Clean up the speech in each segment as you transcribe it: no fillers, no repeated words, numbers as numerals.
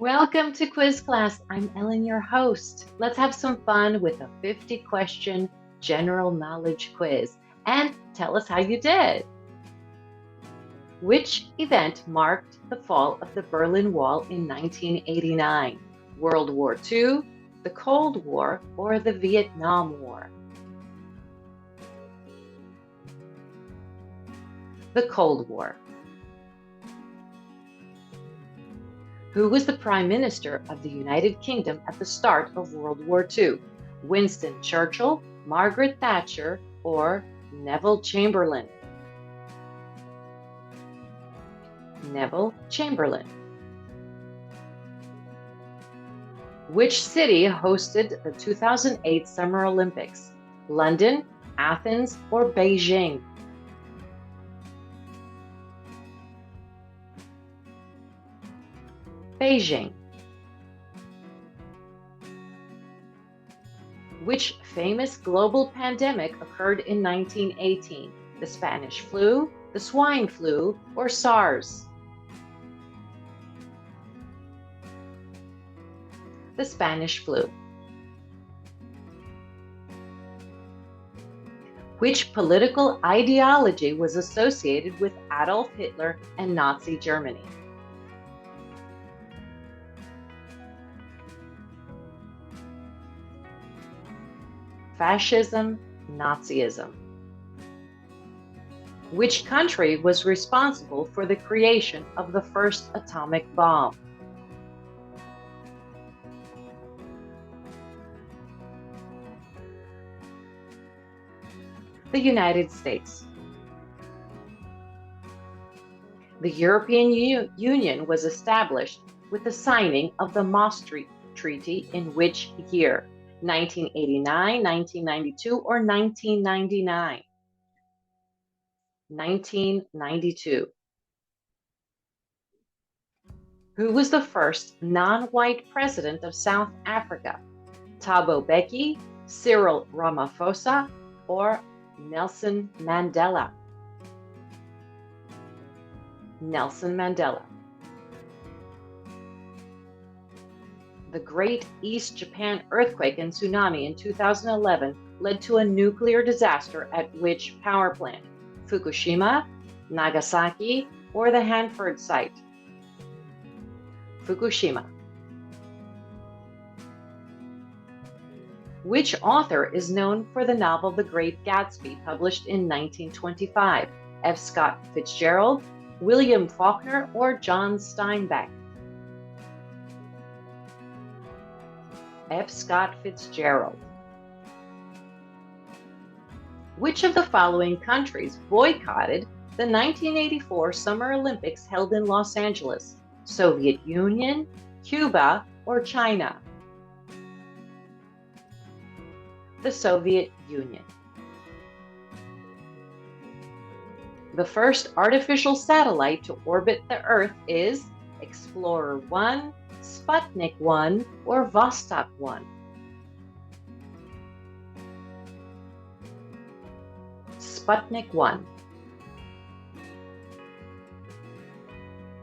Welcome to Quiz Class. I'm Ellen, your host. Let's have some fun with a 50-question general knowledge quiz and tell us how you did. Which event marked the fall of the Berlin Wall in 1989? World War II, the Cold War, or the Vietnam War? The Cold War. Who was the Prime Minister of the United Kingdom at the start of World War II? Winston Churchill, Margaret Thatcher, or Neville Chamberlain? Neville Chamberlain. Which city hosted the 2008 Summer Olympics? London, Athens, or Beijing? Beijing. Which famous global pandemic occurred in 1918? The Spanish flu, the swine flu, or SARS? The Spanish flu. Which political ideology was associated with Adolf Hitler and Nazi Germany? Fascism, Nazism. Which country was responsible for the creation of the first atomic bomb? The United States. The European Union was established with the signing of the Maastricht Treaty in which year? 1989, 1992, or 1999? 1992. Who was the first non-white president of South Africa? Thabo Mbeki, Cyril Ramaphosa, or Nelson Mandela? Nelson Mandela. The Great East Japan earthquake and tsunami in 2011 led to a nuclear disaster at which power plant? Fukushima, Nagasaki, or the Hanford site? Fukushima. Which author is known for the novel The Great Gatsby, published in 1925? F. Scott Fitzgerald, William Faulkner, or John Steinbeck? F. Scott Fitzgerald. Which of the following countries boycotted the 1984 Summer Olympics held in Los Angeles? Soviet Union, Cuba, or China? The Soviet Union. The first artificial satellite to orbit the Earth is Explorer 1, Sputnik 1, or Vostok 1? Sputnik 1.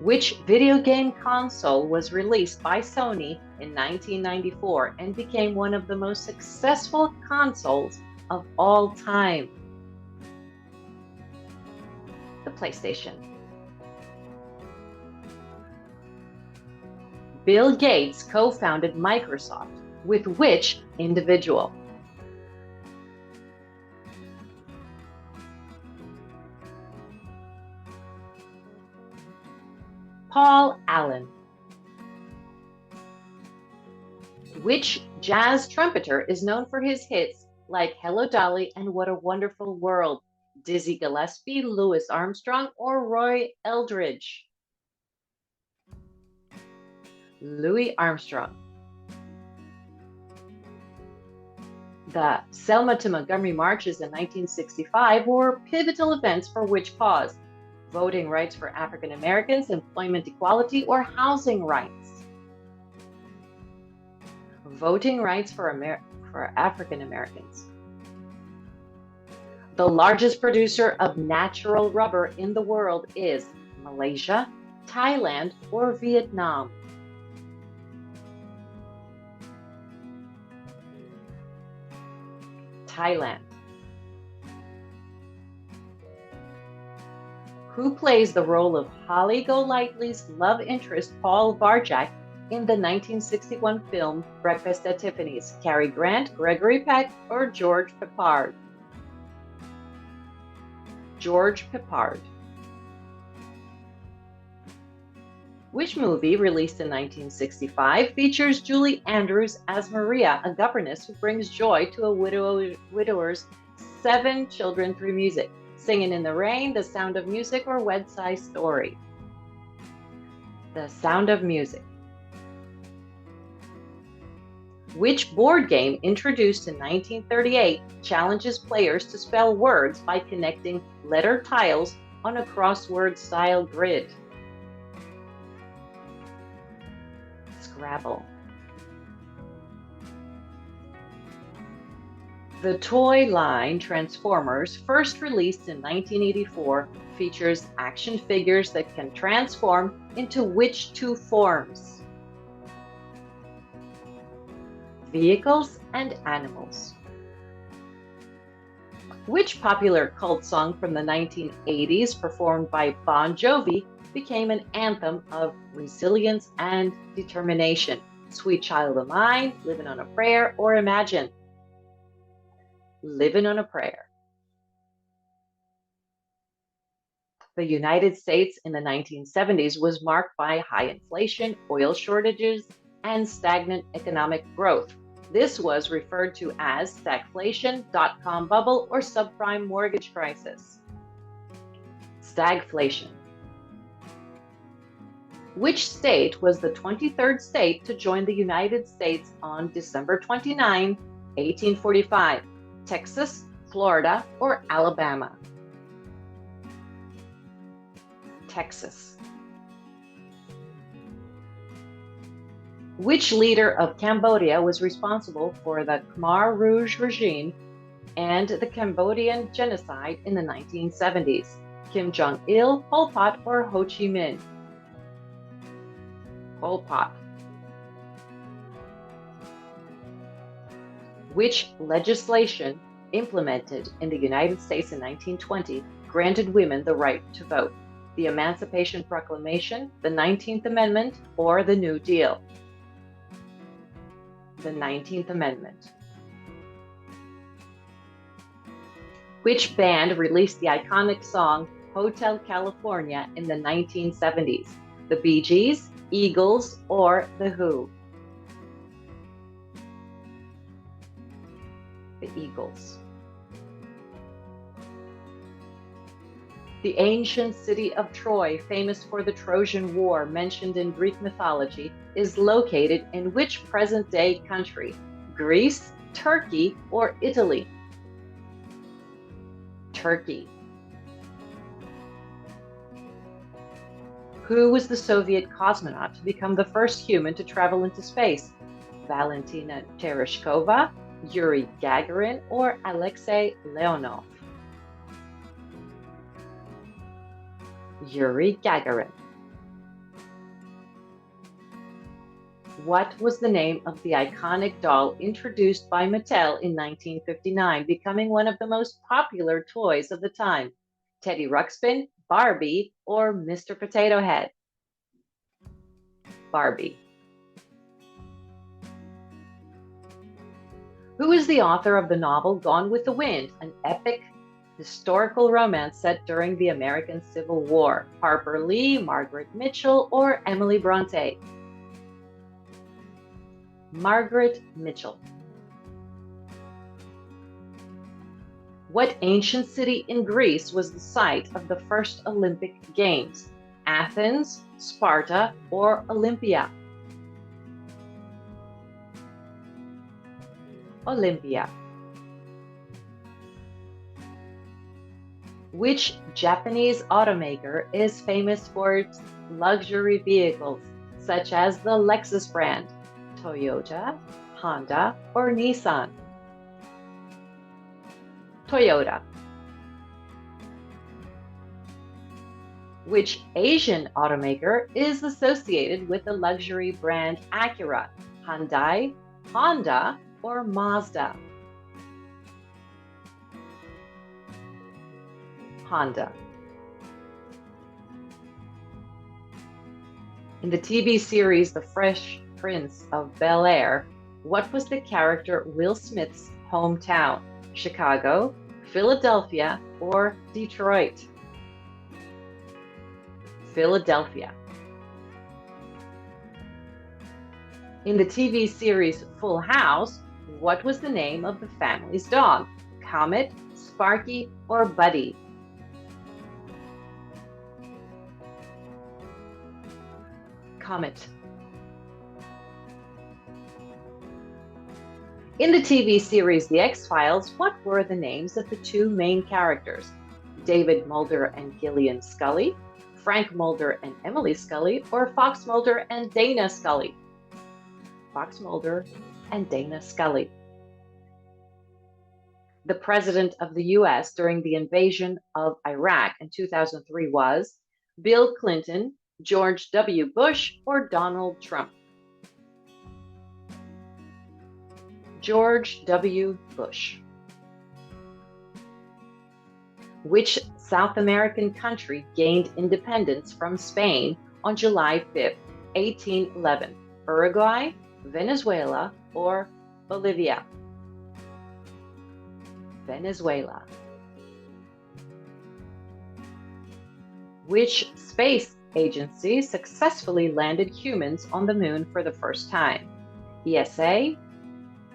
Which video game console was released by Sony in 1994 and became one of the most successful consoles of all time? The PlayStation. Bill Gates co-founded Microsoft with which individual? Paul Allen. Which jazz trumpeter is known for his hits like Hello Dolly and What a Wonderful World? Dizzy Gillespie, Louis Armstrong, or Roy Eldridge? Louis Armstrong. The Selma to Montgomery marches in 1965 were pivotal events for which cause? Voting rights for African Americans, employment equality, or housing rights? Voting rights for African Americans. The largest producer of natural rubber in the world is Malaysia, Thailand, or Vietnam? Thailand. Who plays the role of Holly Golightly's love interest Paul Varjak in the 1961 film Breakfast at Tiffany's? Cary Grant, Gregory Peck, or George Peppard? George Peppard. Which movie, released in 1965, features Julie Andrews as Maria, a governess who brings joy to a widower's 7 children through music? Singin' in the Rain, The Sound of Music, or West Side Story? The Sound of Music. Which board game, introduced in 1938, challenges players to spell words by connecting letter tiles on a crossword-style grid? Scrabble. The toy line Transformers, first released in 1984, features action figures that can transform into which 2 forms? Vehicles and animals. Which popular cult song from the 1980s, performed by Bon Jovi, became an anthem of resilience and determination? Sweet Child of Mine, Living on a Prayer, or Imagine? Living on a Prayer. The United States in the 1970s was marked by high inflation, oil shortages, and stagnant economic growth. This was referred to as stagflation, dot-com bubble, or subprime mortgage crisis. Stagflation. Which state was the 23rd state to join the United States on December 29, 1845? Texas, Florida, or Alabama? Texas. Which leader of Cambodia was responsible for the Khmer Rouge regime and the Cambodian genocide in the 1970s? Kim Jong-il, Pol Pot, or Ho Chi Minh? Pol Pot. Which legislation, implemented in the United States in 1920, granted women the right to vote? The Emancipation Proclamation, the 19th Amendment, or the New Deal? The 19th Amendment. Which band released the iconic song Hotel California in the 1970s? The Bee Gees, Eagles, or The Who? The Eagles. The ancient city of Troy, famous for the Trojan War mentioned in Greek mythology, is located in which present-day country? Greece, Turkey, or Italy? Turkey. Who was the Soviet cosmonaut to become the first human to travel into space? Valentina Tereshkova, Yuri Gagarin, or Alexei Leonov? Yuri Gagarin. What was the name of the iconic doll introduced by Mattel in 1959, becoming one of the most popular toys of the time? Teddy Ruxpin, Barbie, or Mr. Potato Head? Barbie. Who is the author of the novel Gone with the Wind, an epic historical romance set during the American Civil War? Harper Lee, Margaret Mitchell, or Emily Bronte? Margaret Mitchell. What ancient city in Greece was the site of the first Olympic Games? Athens, Sparta, or Olympia? Olympia. Which Japanese automaker is famous for its luxury vehicles, such as the Lexus brand? Toyota, Honda, or Nissan? Toyota. Which Asian automaker is associated with the luxury brand Acura? Hyundai, Honda, or Mazda? Honda. In the TV series The Fresh Prince of Bel-Air, what was the character Will Smith's hometown? Chicago, Philadelphia, or Detroit? Philadelphia. In the TV series Full House, what was the name of the family's dog? Comet, Sparky, or Buddy? Comet. In the TV series The X-Files, what were the names of the two main characters? David Mulder and Gillian Scully, Frank Mulder and Emily Scully, or Fox Mulder and Dana Scully? Fox Mulder and Dana Scully. The president of the US during the invasion of Iraq in 2003 was Bill Clinton, George W. Bush, or Donald Trump? George W. Bush. Which South American country gained independence from Spain on July 5, 1811? Uruguay, Venezuela, or Bolivia? Venezuela. Which space agency successfully landed humans on the moon for the first time? ESA,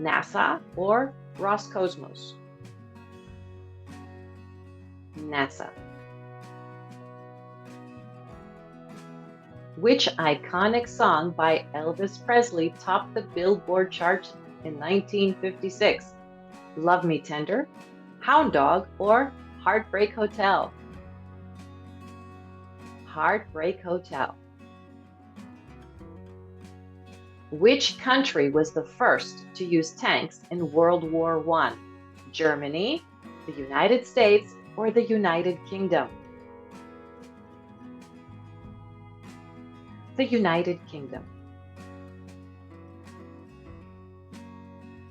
NASA, or Roscosmos? NASA. Which iconic song by Elvis Presley topped the Billboard chart in 1956? Love Me Tender, Hound Dog, or Heartbreak Hotel? Heartbreak Hotel. Which country was the first to use tanks in World War I? Germany, the United States, or the United Kingdom? The United Kingdom.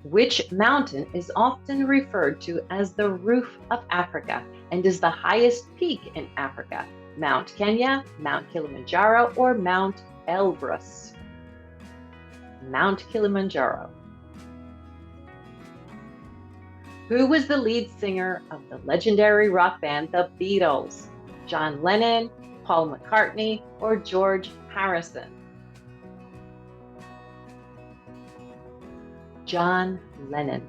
Which mountain is often referred to as the roof of Africa and is the highest peak in Africa? Mount Kenya, Mount Kilimanjaro, or Mount Elbrus? Mount Kilimanjaro. Who was the lead singer of the legendary rock band The Beatles? John Lennon, Paul McCartney, or George Harrison? John Lennon.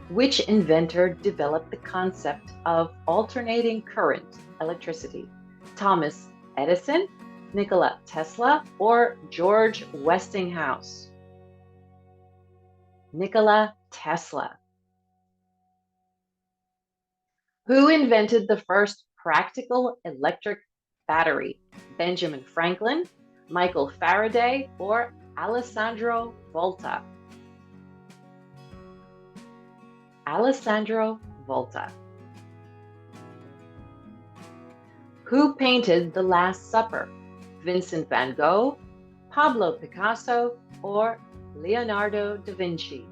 Which inventor developed the concept of alternating current electricity? Thomas Edison, Nikola Tesla, or George Westinghouse? Nikola Tesla. Who invented the first practical electric battery? Benjamin Franklin, Michael Faraday, or Alessandro Volta? Alessandro Volta. Who painted The Last Supper? Vincent van Gogh, Pablo Picasso, or Leonardo da Vinci?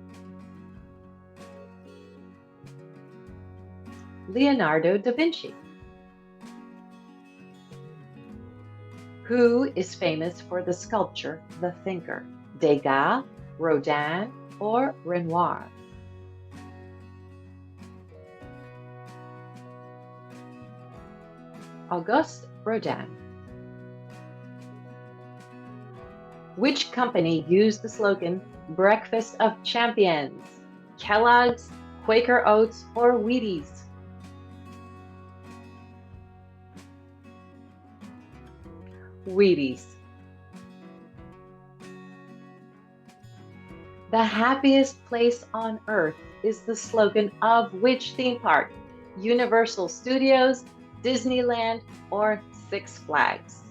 Leonardo da Vinci. Who is famous for the sculpture The Thinker? Degas, Rodin, or Renoir? Auguste Rodin. Which company used the slogan Breakfast of Champions? Kellogg's, Quaker Oats, or Wheaties? Wheaties. The happiest place on earth is the slogan of which theme park? Universal Studios, Disneyland, or Six Flags?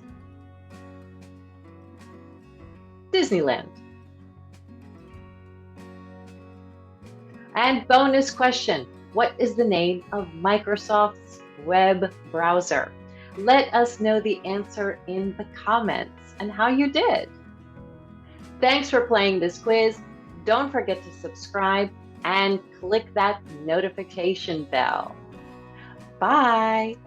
Disneyland. And bonus question, what is the name of Microsoft's web browser? Let us know the answer in the comments and how you did. Thanks for playing this quiz. Don't forget to subscribe, and click that notification bell. Bye.